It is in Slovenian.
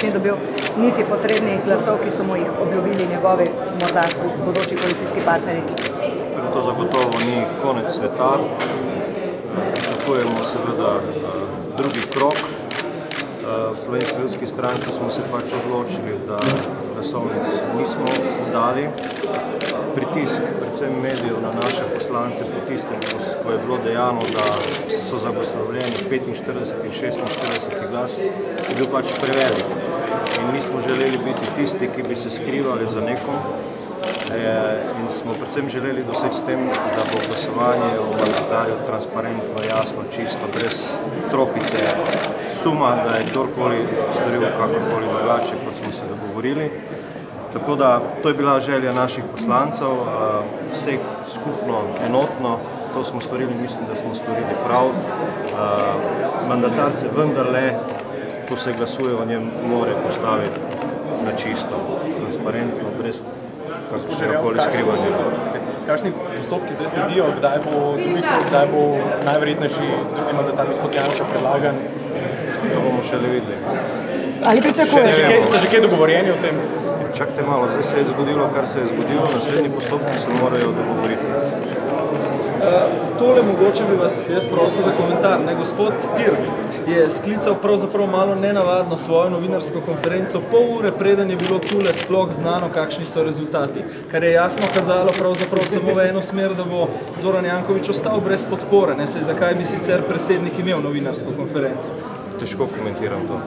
ni dobil niti potrebnih glasov, ki so mu jih obljubili njegovi morda bodoči koalicijski partnerji. To zagotovo ni konec sveta. Pričakujemo seveda drugi krog. V Slovenski ljudski stranki smo se pač odločili, da glasovnic nismo dali. Pritisk predvsem medijev na naše poslance po tistem, ko je bilo dejano, da so zagotovljeni 45 in 46 glas, je bil pač prevelik. In nismo želeli biti tisti, ki bi se skrivali za nekom. In smo predvsem želeli doseči s tem, da bo glasovanje o mandatarju transparentno, jasno, čisto, brez tropice suma, da je kdorkoli storil kakorkoli drugače, kot smo se dogovorili. Tako da to je bila želja naših poslancev, vseh skupno, enotno, to smo storili, mislim, da smo storili prav. Mandatar se vendarle, ko se glasuje o njem, more postaviti na čisto, transparentno, brez kakorkoli skrivanja. Kakšni postopki zdaj sledijo, kdaj bo najverjetnejši drugi mandatar gospod Janša predlagan? To bomo šele videli. Ali pričakujete? Ste že kaj dogovorjeni o tem? Čakajte malo, zdaj se je zgodilo, kar se je zgodilo, naslednji postopki se morajo dogovoriti. Tole mogoče bi vas jaz prosil za komentar. Gospod Tirk je sklical pravzaprav malo nenavadno svojo novinarsko konferenco pol ure, preden je bilo tule sploh znano, kakšni so rezultati. Kar je jasno kazalo pravzaprav samo v eno smer, da bo Zoran Janković ostal brez podpore. Zakaj bi sicer predsednik imel novinarsko konferenco? Težko komentiram to.